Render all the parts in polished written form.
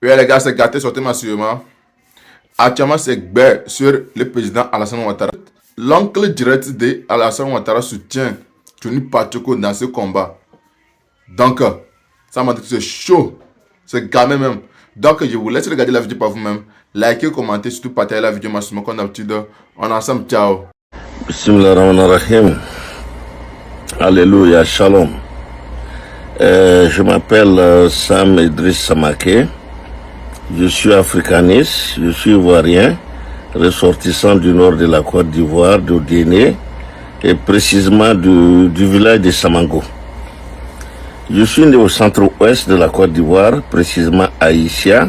Oui, les gars, c'est gâté, sortez massivement. Actuellement, c'est guerre sur le président Alassane Ouattara. L'oncle direct de Alassane Ouattara soutient Tony Pachoko dans ce combat. Donc, ça m'a dit que c'est chaud. C'est gamé même. Donc, je vous laisse regarder la vidéo par vous-même. Likez, commentez, surtout partagez la vidéo massivement comme d'habitude. On est ensemble, ciao. Bismillahirrahmanirrahim. Alléluia, shalom. Je m'appelle Sam Idriss Samake. Je suis africaniste, je suis ivoirien, ressortissant du nord de la Côte d'Ivoire, de Guinée, et précisément du village de Samango. Je suis né au centre-ouest de la Côte d'Ivoire, précisément à Issia,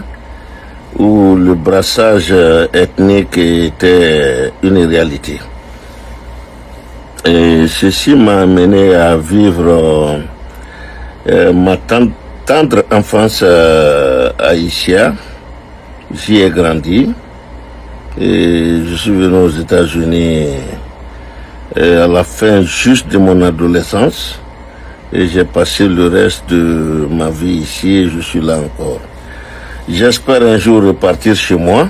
où le brassage ethnique était une réalité. Et ceci m'a amené à vivre ma tendre enfance à Issia. J'y ai grandi et je suis venu aux États-Unis à la fin juste de mon adolescence et j'ai passé le reste de ma vie ici et je suis là encore. J'espère un jour repartir chez moi.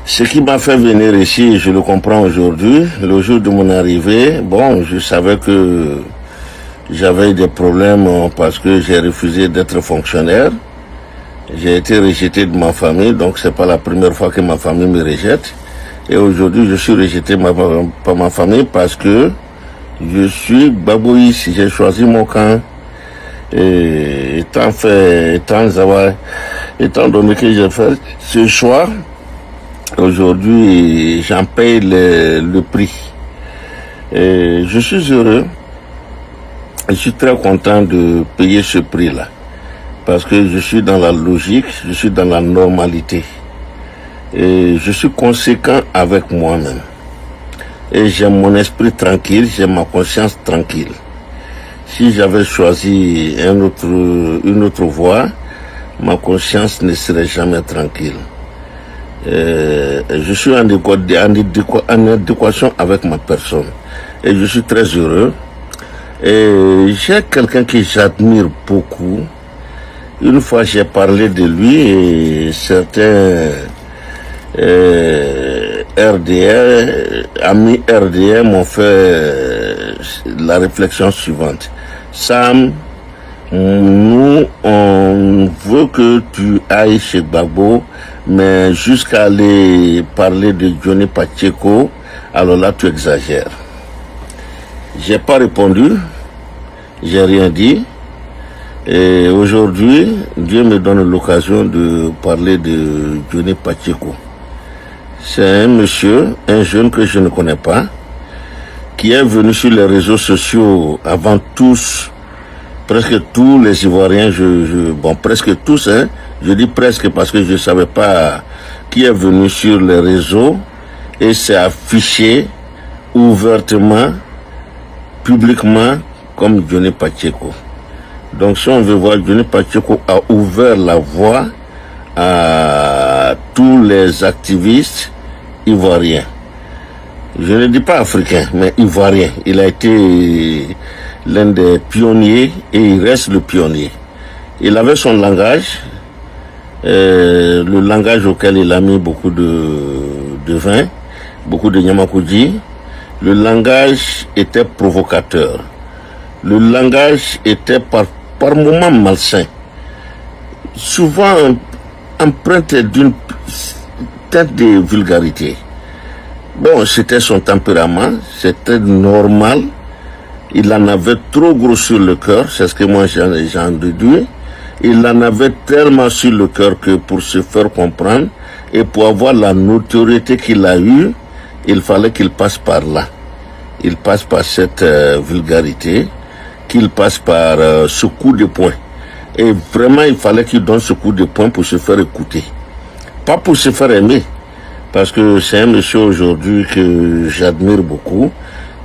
Ce qui m'a fait venir ici, je le comprends aujourd'hui, le jour de mon arrivée, bon, je savais que j'avais des problèmes parce que j'ai refusé d'être fonctionnaire. J'ai été rejeté de ma famille, donc c'est pas la première fois que ma famille me rejette. Et aujourd'hui, je suis rejeté par ma famille parce que je suis babouïs, j'ai choisi mon camp. Et étant donné que j'ai fait ce choix, aujourd'hui, j'en paye le prix. Et je suis heureux. Je suis très content de payer ce prix-là. Parce que je suis dans la logique, je suis dans la normalité. Et je suis conséquent avec moi-même. Et j'ai mon esprit tranquille, j'ai ma conscience tranquille. Si j'avais choisi une autre voie, ma conscience ne serait jamais tranquille. Je suis en adéquation avec ma personne. Et je suis très heureux. Et j'ai quelqu'un que j'admire beaucoup. Une fois j'ai parlé de lui et certains amis RDR m'ont fait la réflexion suivante. Sam, nous on veut que tu ailles chez Gbagbo, mais jusqu'à aller parler de Johnny Pacheko, alors là tu exagères. J'ai pas répondu, j'ai rien dit. Et aujourd'hui, Dieu me donne l'occasion de parler de Johnny Pacheko. C'est un monsieur, un jeune que je ne connais pas, qui est venu sur les réseaux sociaux avant tous, presque tous les Ivoiriens, bon presque tous, hein, je dis presque parce que je ne savais pas qui est venu sur les réseaux et s'est affiché ouvertement, publiquement, comme Johnny Pacheko. Donc si on veut voir, Johnny Pacheko a ouvert la voie à tous les activistes ivoiriens. Je ne dis pas africains, mais ivoiriens. Il a été l'un des pionniers et il reste le pionnier. Il avait son langage, le langage auquel il a mis beaucoup de vin, beaucoup de nyamakoudji. Le langage était provocateur. Le langage était par moments malsain, souvent empreinte d'une teinte de vulgarité. Bon, c'était son tempérament, c'était normal. Il en avait trop gros sur le cœur, c'est ce que moi j'en déduis. Il en avait tellement sur le cœur que pour se faire comprendre et pour avoir la notoriété qu'il a eue, il fallait qu'il passe par là. Il passe par cette vulgarité, qu'il passe par ce coup de poing. Et vraiment, il fallait qu'il donne ce coup de poing pour se faire écouter. Pas pour se faire aimer. Parce que c'est un monsieur aujourd'hui que j'admire beaucoup,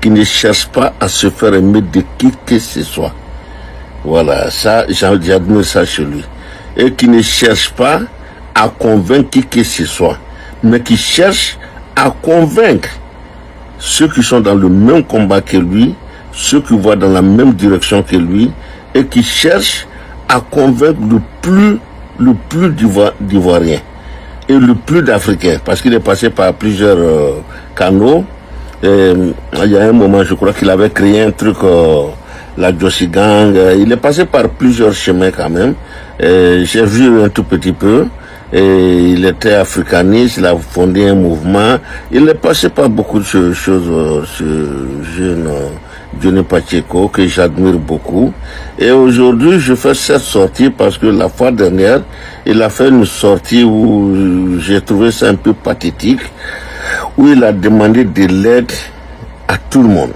qui ne cherche pas à se faire aimer de qui que ce soit. Voilà, ça, j'admire ça chez lui. Et qui ne cherche pas à convaincre qui que ce soit, mais qui cherche à convaincre ceux qui sont dans le même combat que lui, ceux qui voient dans la même direction que lui, et qui cherchent à convaincre le plus le plus d'Ivoiriens et le plus d'Africains, parce qu'il est passé par plusieurs canaux. Il y a un moment, je crois qu'il avait créé un truc, la Joshi Gang. Il est passé par plusieurs chemins quand même. J'ai vu un tout petit peu. Et il était africaniste, il a fondé un mouvement. Il est passé par beaucoup de choses, ce jeune Johnny Pacheco, que j'admire beaucoup. Et aujourd'hui, je fais cette sortie parce que la fois dernière, il a fait une sortie où j'ai trouvé ça un peu pathétique, où il a demandé de l'aide à tout le monde.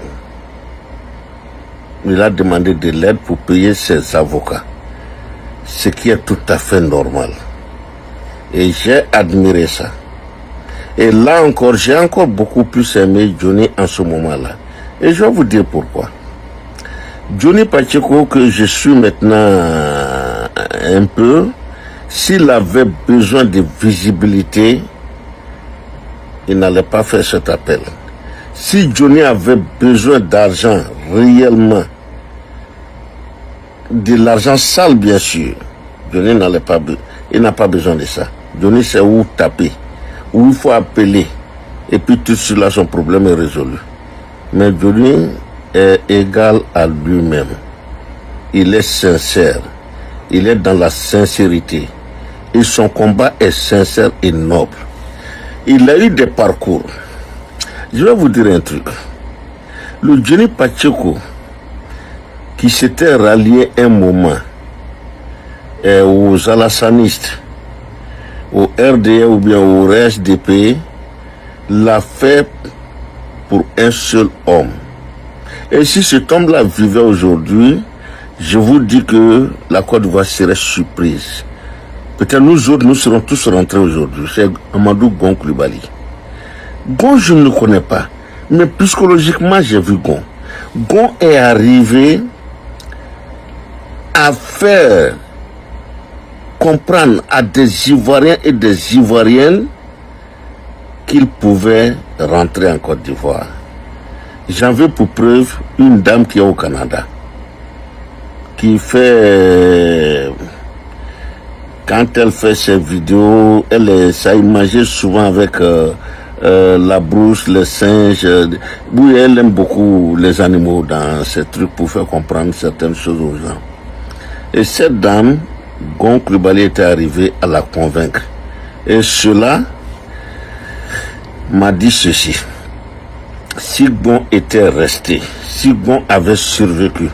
Il a demandé de l'aide pour payer ses avocats, ce qui est tout à fait normal. Et j'ai admiré ça. Et là encore, j'ai encore beaucoup plus aimé Johnny en ce moment-là. Et je vais vous dire pourquoi. Johnny Pacheco, que je suis maintenant un peu, s'il avait besoin de visibilité, il n'allait pas faire cet appel. Si Johnny avait besoin d'argent réellement, de l'argent sale bien sûr, Johnny il n'a pas besoin de ça. Johnny sait où taper, où il faut appeler, et puis tout cela, son problème est résolu. Mais Johnny est égal à lui-même. Il est sincère, il est dans la sincérité, et son combat est sincère et noble. Il a eu des parcours. Je vais vous dire un truc. Le Johnny Pacheco, qui s'était rallié un moment aux Alassanistes, au RDA ou bien au RSDP, l'a fait pour un seul homme. Et si cet homme-là vivait aujourd'hui, je vous dis que la Côte d'Ivoire serait surprise. Peut-être nous autres, nous serons tous rentrés aujourd'hui. C'est Amadou Gon Coulibaly. Gon, je ne le connais pas. Mais psychologiquement, j'ai vu Gon. Gon est arrivé à faire comprendre à des Ivoiriens et des Ivoiriennes qu'ils pouvaient rentrer en Côte d'Ivoire. J'en veux pour preuve une dame qui est au Canada, qui fait, quand elle fait ses vidéos, ça imagine souvent avec la brousse, les singes. Oui, elle aime beaucoup les animaux dans ces trucs pour faire comprendre certaines choses aux gens. Et cette dame, Gon Coulibaly était arrivé à la convaincre. Et cela m'a dit ceci. Si Gon était resté, si Gon avait survécu,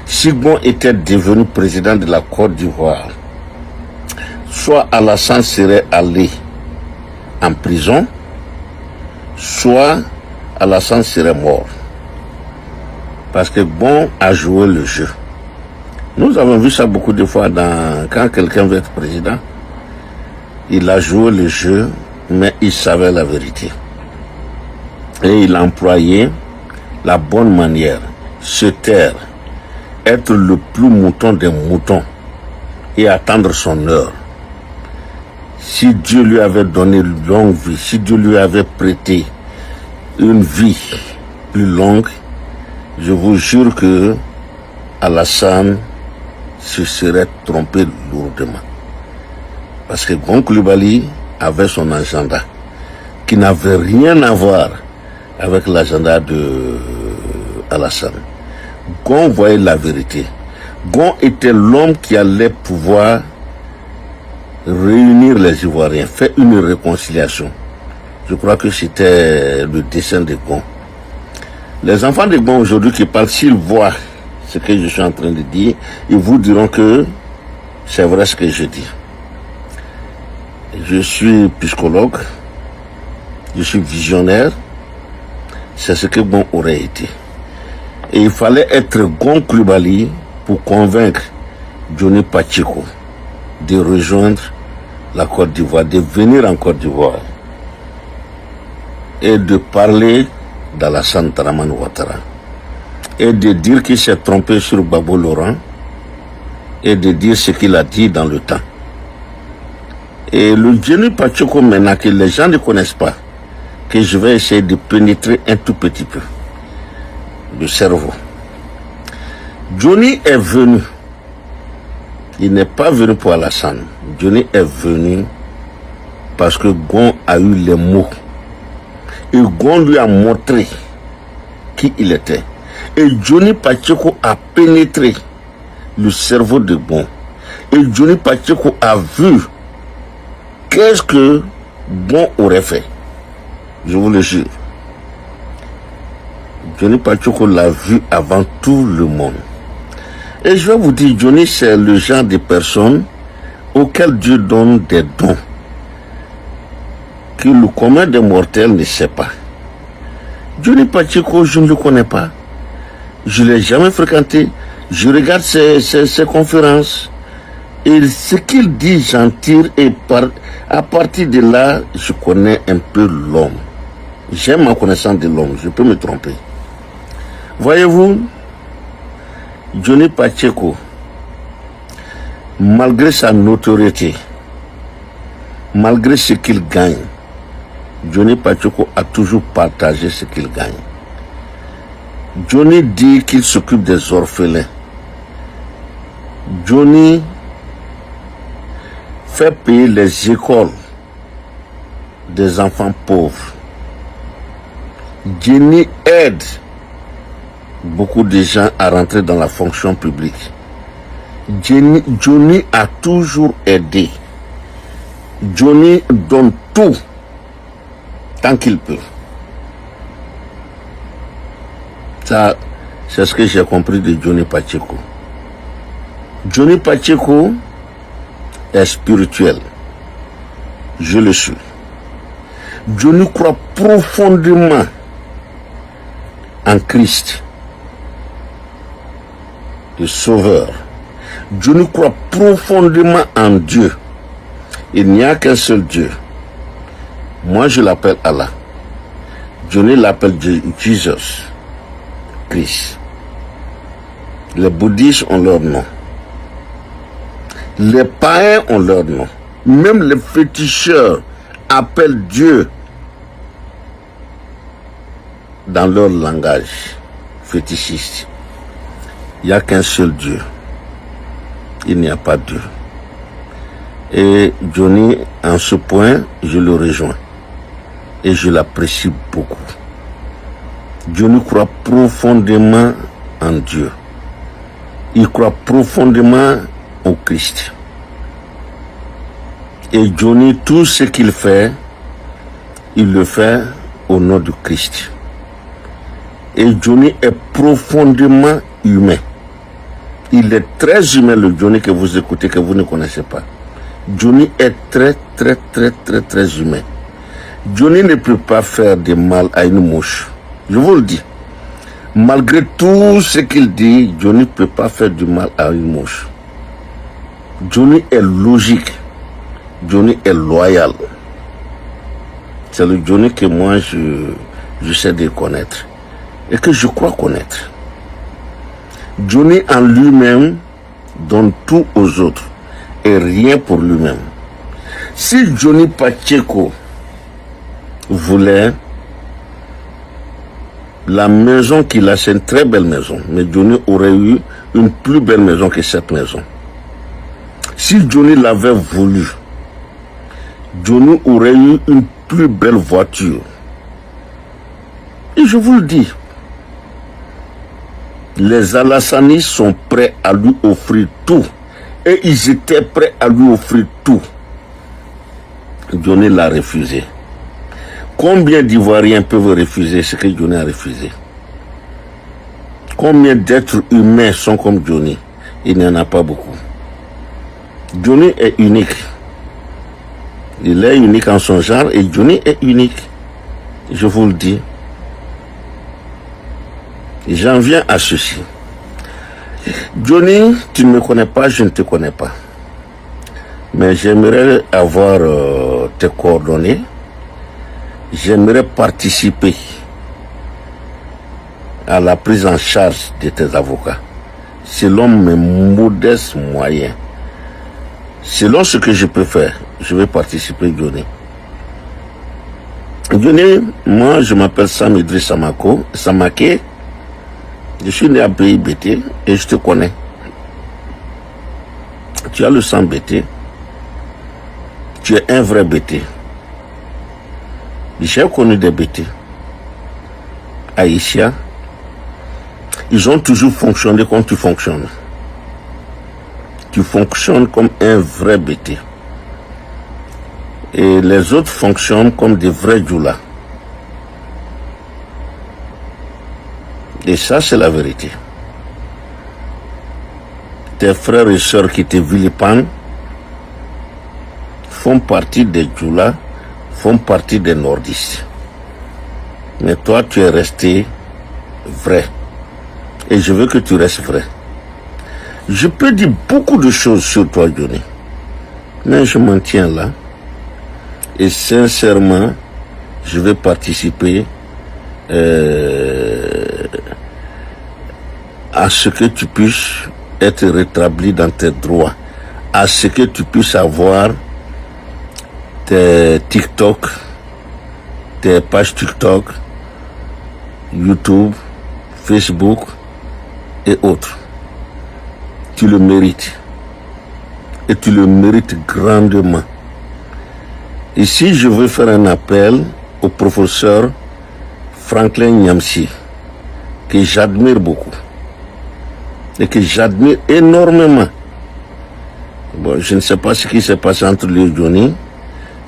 si Gon était devenu président de la Côte d'Ivoire, soit Alassane serait allé en prison, soit Alassane serait mort. Parce que Gon a joué le jeu. Nous avons vu ça beaucoup de fois quand quelqu'un veut être président. Il a joué le jeu, mais il savait la vérité. Et il a employé la bonne manière, se taire, être le plus mouton des moutons et attendre son heure. Si Dieu lui avait donné une longue vie, si Dieu lui avait prêté une vie plus longue, je vous jure que Alassane se serait trompé lourdement. Parce que Gon Coulibaly avait son agenda, qui n'avait rien à voir avec l'agenda de Alassane. Gon voyait la vérité. Gon était l'homme qui allait pouvoir réunir les Ivoiriens, faire une réconciliation. Je crois que c'était le dessein de Gon. Les enfants de Gon aujourd'hui qui parlent, s'ils voient ce que je suis en train de dire, ils vous diront que c'est vrai ce que je dis. Je suis psychologue, je suis visionnaire, c'est ce que Gon aurait été. Et il fallait être Gon Coulibaly pour convaincre Johnny Pacheco de rejoindre la Côte d'Ivoire, de venir en Côte d'Ivoire et de parler d'Alassane Dramane Ouattara et de dire qu'il s'est trompé sur Gbagbo Laurent et de dire ce qu'il a dit dans le temps. Et le Johnny Pacheco maintenant que les gens ne connaissent pas, que je vais essayer de pénétrer un tout petit peu le cerveau. Johnny est venu Il n'est pas venu pour Alassane. Johnny est venu parce que Gon a eu les mots. Et Gon lui a montré qui il était. Et Johnny Pacheco a pénétré le cerveau de Gon. Et Johnny Pacheco a vu qu'est-ce que Gon aurait fait. Je vous le jure. Johnny Pacheco l'a vu avant tout le monde. Et je vais vous dire, Johnny, c'est le genre de personne auquel Dieu donne des dons que le commun des mortels ne sait pas. Johnny Pacheco, je ne le connais pas. Je ne l'ai jamais fréquenté. Je regarde ses conférences. Et ce qu'il dit, j'en tire. Et à partir de là, je connais un peu l'homme. J'ai ma connaissance de l'homme. Je peux me tromper. Voyez-vous, Johnny Pacheco, malgré sa notoriété, malgré ce qu'il gagne, Johnny Pacheco a toujours partagé ce qu'il gagne. Johnny dit qu'il s'occupe des orphelins. Johnny fait payer les écoles des enfants pauvres. Johnny aide beaucoup de gens à rentrer dans la fonction publique. Johnny a toujours aidé. Johnny donne tout tant qu'il peut. Ça, c'est ce que j'ai compris de Johnny Pacheco. Johnny Pacheco est spirituel. Je le suis. Johnny croit profondément en Christ, le Sauveur. Johnny croit profondément en Dieu. Il n'y a qu'un seul Dieu. Moi, je l'appelle Allah. Johnny l'appelle Jesus, Christ. Les bouddhistes ont leur nom. Les païens ont leur nom. Même les féticheurs appellent Dieu dans leur langage fétichiste. Il n'y a qu'un seul Dieu. Il n'y a pas Dieu. Et Johnny, en ce point, je le rejoins. Et je l'apprécie beaucoup. Johnny croit profondément en Dieu. Il croit profondément au Christ. Et Johnny, tout ce qu'il fait, il le fait au nom du Christ. Et Johnny est profondément humain. Il est très humain, le Johnny que vous écoutez, que vous ne connaissez pas. Johnny est très humain. Johnny ne peut pas faire de mal à une mouche. Je vous le dis. Malgré tout ce qu'il dit, Johnny ne peut pas faire du mal à une mouche. Johnny est logique. Johnny est loyal. C'est le Johnny que moi je sais de connaître et que je crois connaître. Johnny en lui-même donne tout aux autres et rien pour lui-même. Si Johnny Pacheco voulait la maison qu'il a, c'est une très belle maison, mais Johnny aurait eu une plus belle maison que cette maison. Si Johnny l'avait voulu, Johnny aurait eu une plus belle voiture. Et je vous le dis, les Alassanis sont prêts à lui offrir tout. Et ils étaient prêts à lui offrir tout. Johnny l'a refusé. Combien d'Ivoiriens peuvent refuser ce que Johnny a refusé? Combien d'êtres humains sont comme Johnny? Il n'y en a pas beaucoup. Johnny est unique. Il est unique en son genre et Johnny est unique. Je vous le dis. J'en viens à ceci. Johnny, tu ne me connais pas, je ne te connais pas. Mais j'aimerais avoir tes coordonnées. J'aimerais participer à la prise en charge de tes avocats. Selon mes modestes moyens. Selon ce que je peux faire, je vais participer, Johnny. Johnny, moi je m'appelle Sam Idriss Samake. Je suis né à BIBT et je te connais. Tu as le sang bêté. Tu es un vrai bêté. J'ai connu des bêtés haïtiens. Ils ont toujours fonctionné comme tu fonctionnes. Tu fonctionnes comme un vrai bêté. Et les autres fonctionnent comme des vrais djoulas. Et ça, c'est la vérité. Tes frères et sœurs qui te vilipendent font partie des djoulas, font partie des nordistes. Mais toi, tu es resté vrai. Et je veux que tu restes vrai. Je peux dire beaucoup de choses sur toi, Johnny. Mais je m'en tiens là. Et sincèrement, je vais participer à ce que tu puisses être rétabli dans tes droits. À ce que tu puisses avoir tes TikTok, tes pages TikTok, YouTube, Facebook et autres. Tu le mérites. Et tu le mérites grandement. Ici, je veux faire un appel au professeur Franklin Nyamsi, que j'admire beaucoup. Et que j'admire énormément. Bon, je ne sais pas ce qui s'est passé entre lui et Johnny,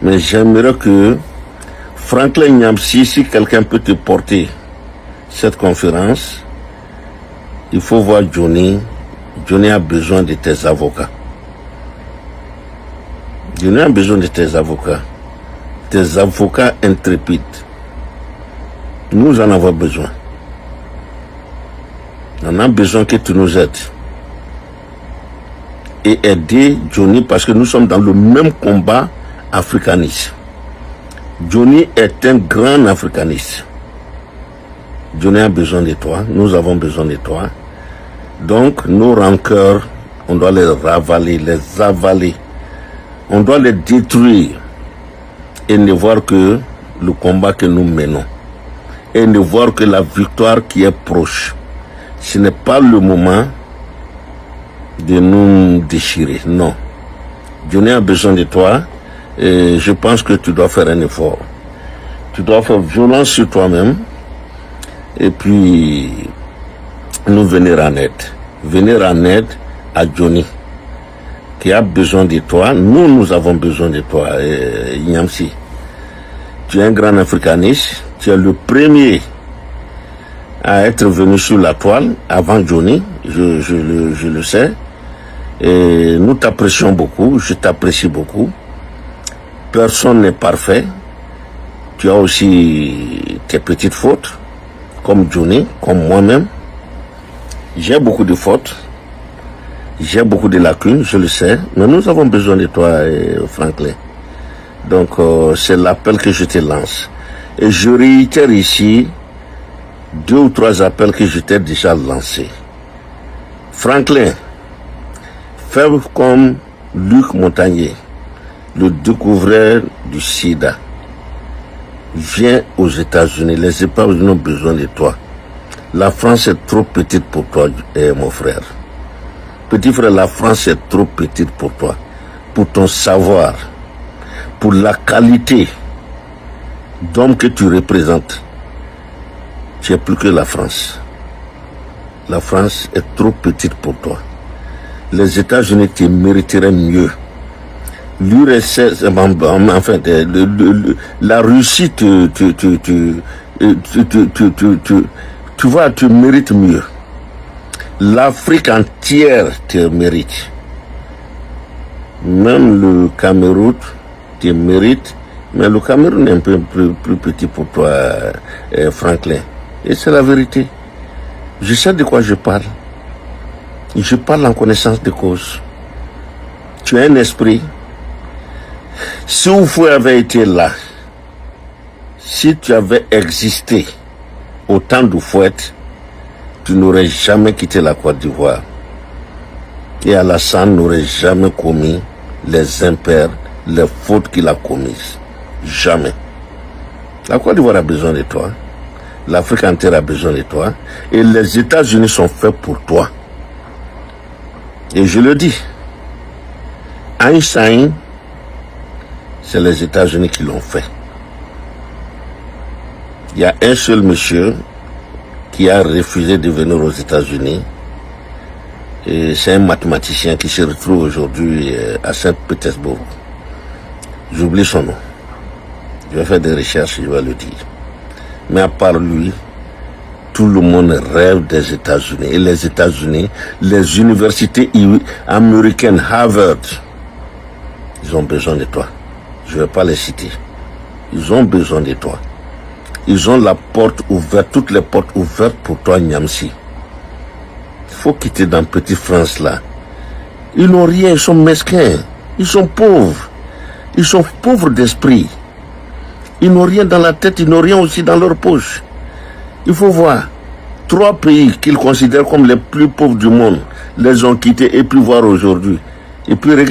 mais j'aimerais que Franklin Nyamsi, si quelqu'un peut te porter cette conférence, il faut voir Johnny. Johnny a besoin de tes avocats. Johnny a besoin de tes avocats. Tes avocats intrépides. Nous en avons besoin. On a besoin que tu nous aides. Et aider Johnny parce que nous sommes dans le même combat africaniste. Johnny est un grand africaniste. Johnny a besoin de toi. Nous avons besoin de toi. Donc, nos rancœurs, on doit les ravaler, les avaler. On doit les détruire. Et ne voir que le combat que nous menons. Et ne voir que la victoire qui est proche. Ce n'est pas le moment de nous déchirer. Non. Johnny a besoin de toi. Et je pense que tu dois faire un effort. Tu dois faire violence sur toi-même. Et puis, nous venir en aide. Venir en aide à Johnny, qui a besoin de toi. Nous avons besoin de toi, Nyamsi. Tu es un grand africaniste. Tu es le premier à être venu sur la toile avant Johnny. Je le sais. Et nous t'apprécions beaucoup. Je t'apprécie beaucoup. Personne n'est parfait. Tu as aussi tes petites fautes, comme Johnny, comme moi-même. J'ai beaucoup de fautes. J'ai beaucoup de lacunes, je le sais. Mais nous avons besoin de toi, Franklin. Donc, c'est l'appel que je te lance. Et je réitère ici 2 ou 3 appels que je t'ai déjà lancés. Franklin, fais comme Luc Montagnier, le découvreur du sida. Viens aux États-Unis. Les États-Unis ont besoin de toi. La France est trop petite pour toi, mon frère. Petit frère, la France est trop petite pour toi. Pour ton savoir. Pour la qualité d'homme que tu représentes. Tu es plus que la France. La France est trop petite pour toi. Les États-Unis te mériteraient mieux. L'URSS, enfin, la Russie tu vois, tu mérites mieux. L'Afrique entière te mérite. Même le Cameroun te mérite. Mais le Cameroun est un peu plus petit pour toi, Franklin. Et c'est la vérité. Je sais de quoi je parle. Je parle en connaissance de cause. Tu as un esprit. Si Oufoué avait été là, si tu avais existé au temps d'Oufoué, tu n'aurais jamais quitté la Côte d'Ivoire. Et Alassane n'aurait jamais commis les impairs, les fautes qu'il a commises. Jamais. La Côte d'Ivoire a besoin de toi. L'Afrique entière a besoin de toi. Et les États-Unis sont faits pour toi. Et je le dis. Einstein, c'est les États-Unis qui l'ont fait. Il y a un seul monsieur qui a refusé de venir aux États-Unis. Et c'est un mathématicien qui se retrouve aujourd'hui à Saint-Pétersbourg. J'oublie son nom. Je vais faire des recherches, je vais le dire. Mais à part lui, tout le monde rêve des États-Unis. Et les États-Unis, les universités américaines, Harvard, ils ont besoin de toi. Je ne vais pas les citer. Ils ont besoin de toi. Ils ont la porte ouverte, toutes les portes ouvertes pour toi, Niamsi. Il faut quitter dans Petite France là. Ils n'ont rien, ils sont mesquins. Ils sont pauvres. Ils sont pauvres d'esprit. Ils n'ont rien dans la tête, ils n'ont rien aussi dans leur poche. Il faut voir. 3 pays qu'ils considèrent comme les plus pauvres du monde les ont quittés et puis voir aujourd'hui. Et puis regarde.